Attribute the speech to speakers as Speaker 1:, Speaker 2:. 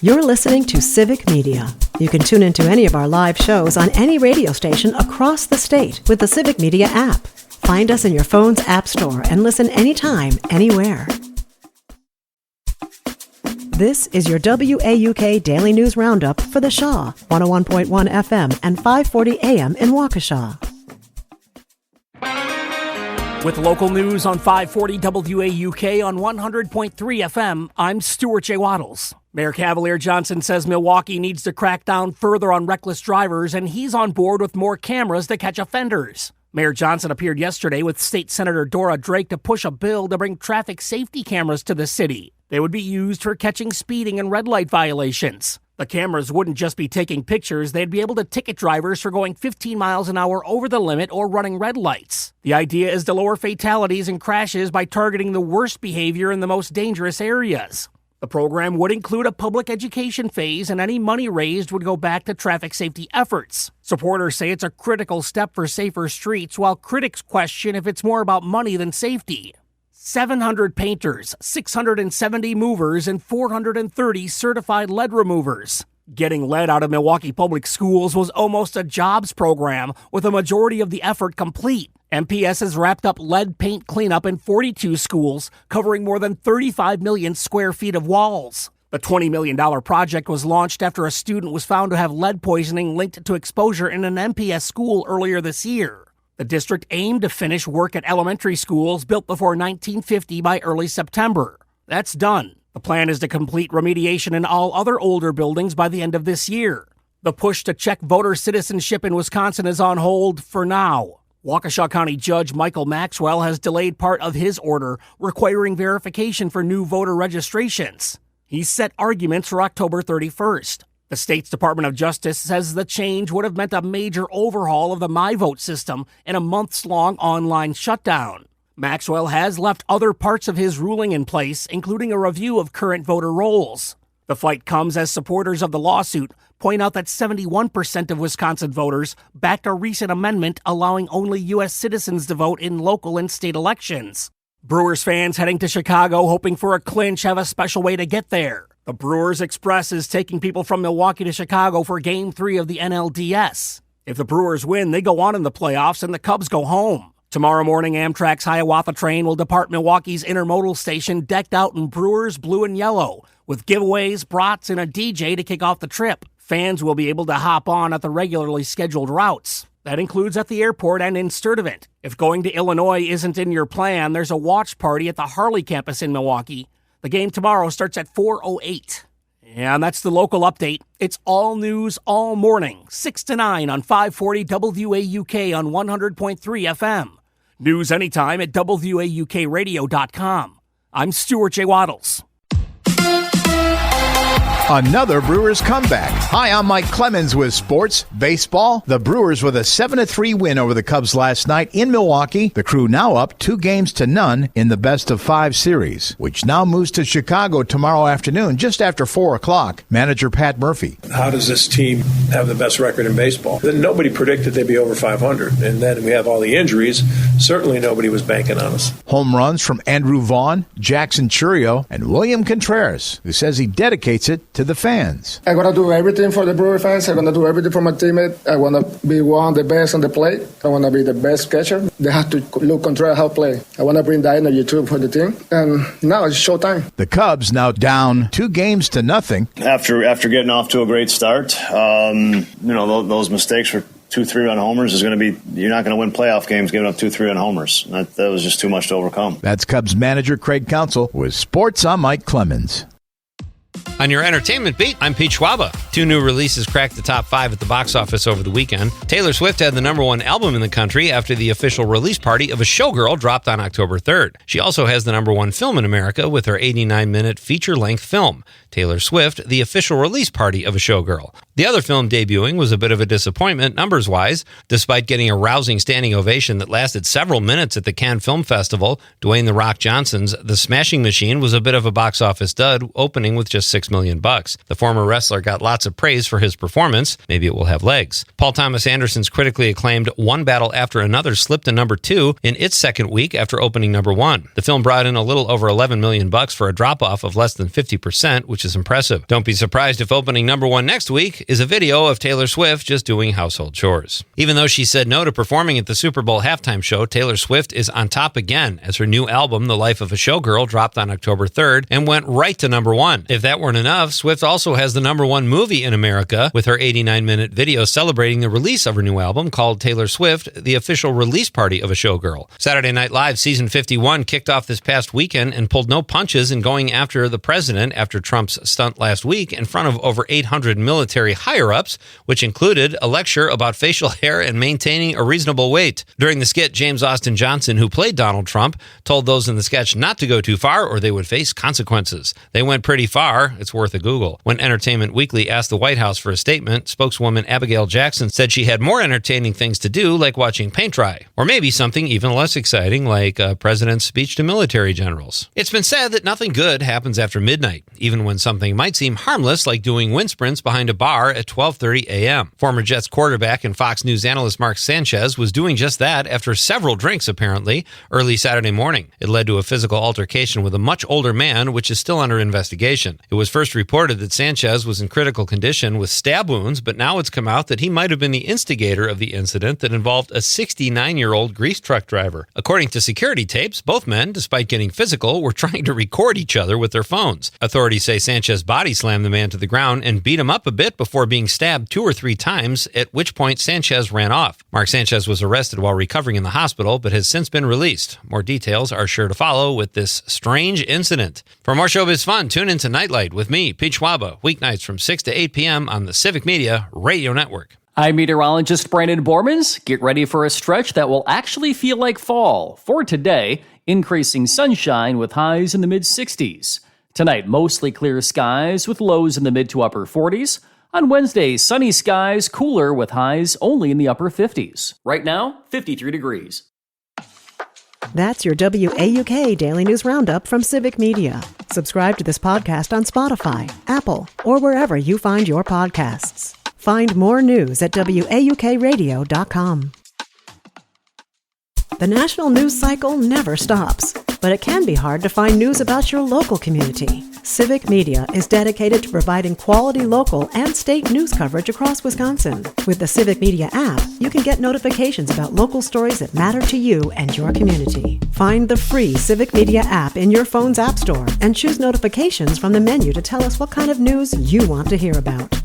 Speaker 1: You're listening to Civic Media. You can tune into any of our live shows on any radio station across the state with the Civic Media app. Find us in your phone's app store and listen anytime, anywhere. This is your WAUK Daily News Roundup for the Shaw, 101.1 FM and 540 AM in Waukesha.
Speaker 2: With local news on 540 WAUK on 100.3 FM, I'm Stuart J. Waddles. Mayor Cavalier Johnson says Milwaukee needs to crack down further on reckless drivers, and he's on board with more cameras to catch offenders. Mayor Johnson appeared yesterday with State Senator Dora Drake to push a bill to bring traffic safety cameras to the city. They would be used for catching speeding and red light violations. The cameras wouldn't just be taking pictures, they'd be able to ticket drivers for going 15 miles an hour over the limit or running red lights. The idea is to lower fatalities and crashes by targeting the worst behavior in the most dangerous areas. The program would include a public education phase, and any money raised would go back to traffic safety efforts. Supporters say it's a critical step for safer streets, while critics question if it's more about money than safety. 700 painters, 670 movers, and 430 certified lead removers. Getting lead out of Milwaukee public schools was almost a jobs program, with a majority of the effort complete. MPS has wrapped up lead paint cleanup in 42 schools, covering more than 35 million square feet of walls. The $20 million project was launched after a student was found to have lead poisoning linked to exposure in an MPS school earlier this year. The district aimed to finish work at elementary schools built before 1950 by early September. That's done. The plan is to complete remediation in all other older buildings by the end of this year. The push to check voter citizenship in Wisconsin is on hold for now. Waukesha County Judge Michael Maxwell has delayed part of his order requiring verification for new voter registrations. He's set arguments for October 31st. The state's Department of Justice says the change would have meant a major overhaul of the MyVote system and a months-long online shutdown. Maxwell has left other parts of his ruling in place, including a review of current voter rolls. The fight comes as supporters of the lawsuit point out that 71% of Wisconsin voters backed a recent amendment allowing only U.S. citizens to vote in local and state elections. Brewers fans heading to Chicago hoping for a clinch have a special way to get there. The Brewers Express is taking people from Milwaukee to Chicago for Game 3 of the NLDS. If the Brewers win, they go on in the playoffs and the Cubs go home. Tomorrow morning, Amtrak's Hiawatha train will depart Milwaukee's intermodal station decked out in Brewers blue and yellow, with giveaways, brats, and a DJ to kick off the trip. Fans will be able to hop on at the regularly scheduled routes. That includes at the airport and in Sturtevant. If going to Illinois isn't in your plan, there's a watch party at the Harley campus in Milwaukee. The game tomorrow starts at 4:08. And that's the local update. It's all news all morning, 6 to 9 on 540 WAUK on 100.3 FM. News anytime at WAUKradio.com. I'm Stuart J. Waddles.
Speaker 3: Another Brewers comeback. Hi, I'm Mike Clemens with Sports Baseball. The Brewers with a 7-3 win over the Cubs last night in Milwaukee. The Crew now up 2-0 in the best-of-5 series, which now moves to Chicago tomorrow afternoon, just after 4 o'clock. Manager Pat Murphy.
Speaker 4: How does this team have the best record in baseball? Nobody predicted they'd be over 500, and then we have all the injuries. Certainly nobody was banking on us.
Speaker 3: Home runs from Andrew Vaughn, Jackson Churio, and William Contreras, who says he dedicates it to the fans.
Speaker 5: I'm going to do everything for the Brewer fans. I'm going to do everything for my teammate. I want to be one of the best on the plate. I want to be the best catcher. They have to look Contreras how play. I want to bring that energy too for the team. And now it's showtime.
Speaker 3: The Cubs now down 2-0.
Speaker 6: After getting off to a great start, those mistakes for 2 3-run homers is going to be, you're not going to win playoff games giving up 2 3-run homers. That was just too much to overcome.
Speaker 3: That's Cubs manager Craig Counsell with Sports. I'm Mike Clemens.
Speaker 7: On your entertainment beat, I'm Pete Schwaba. 2 new releases cracked the top 5 at the box office over the weekend. Taylor Swift had the #1 album in the country after the official release party of A Showgirl dropped on October 3rd. She also has the #1 film in America with her 89-minute feature-length film, Taylor Swift, the official release party of A Showgirl. The other film debuting was a bit of a disappointment numbers-wise. Despite getting a rousing standing ovation that lasted several minutes at the Cannes Film Festival, Dwayne "The Rock" Johnson's The Smashing Machine was a bit of a box office dud, opening with just $6 million. The former wrestler got lots of praise for his performance. Maybe it will have legs. Paul Thomas Anderson's critically acclaimed One Battle After Another slipped to number 2 in its second week after opening number 1. The film brought in a little over $11 million for a drop-off of less than 50%, which is impressive. Don't be surprised if opening number 1 next week is a video of Taylor Swift just doing household chores. Even though she said no to performing at the Super Bowl halftime show, Taylor Swift is on top again as her new album, The Life of a Showgirl, dropped on October 3rd and went right to number 1. If that weren't enough, Swift also has the number 1 movie in America with her 89-minute video celebrating the release of her new album called Taylor Swift, The Official Release Party of a Showgirl. Saturday Night Live Season 51 kicked off this past weekend and pulled no punches in going after the president after Trump's stunt last week in front of over 800 military higher-ups, which included a lecture about facial hair and maintaining a reasonable weight. During the skit, James Austin Johnson, who played Donald Trump, told those in the sketch not to go too far or they would face consequences. They went pretty far. It's worth a Google. When Entertainment Weekly asked the White House for a statement, spokeswoman Abigail Jackson said she had more entertaining things to do, like watching paint dry. Or maybe something even less exciting, like a president's speech to military generals. It's been said that nothing good happens after midnight, even when something might seem harmless, like doing wind sprints behind a bar at 12:30 a.m. Former Jets quarterback and Fox News analyst Mark Sanchez was doing just that after several drinks, apparently, early Saturday morning. It led to a physical altercation with a much older man, which is still under investigation. It was first reported that Sanchez was in critical condition with stab wounds, but now it's come out that he might have been the instigator of the incident that involved a 69-year-old grease truck driver. According to security tapes, both men, despite getting physical, were trying to record each other with their phones. Authorities say Sanchez body slammed the man to the ground and beat him up a bit before being stabbed 2 or 3 times, at which point Sanchez ran off. Mark Sanchez was arrested while recovering in the hospital, but has since been released. More details are sure to follow with this strange incident. For more showbiz fun, tune into Nightlight with me, Pete Schwaba, weeknights from 6 to 8 p.m. on the Civic Media Radio Network.
Speaker 2: I'm meteorologist Brandon Bormans. Get ready for a stretch that will actually feel like fall. For today, increasing sunshine with highs in the mid-60s. Tonight, mostly clear skies with lows in the mid to upper 40s. On Wednesday, sunny skies, cooler with highs only in the upper 50s. Right now, 53 degrees.
Speaker 1: That's your WAUK Daily News Roundup from Civic Media. Subscribe to this podcast on Spotify, Apple, or wherever you find your podcasts. Find more news at WAUKradio.com. The national news cycle never stops, but it can be hard to find news about your local community. Civic Media is dedicated to providing quality local and state news coverage across Wisconsin. With the Civic Media app, you can get notifications about local stories that matter to you and your community. Find the free Civic Media app in your phone's app store and choose notifications from the menu to tell us what kind of news you want to hear about.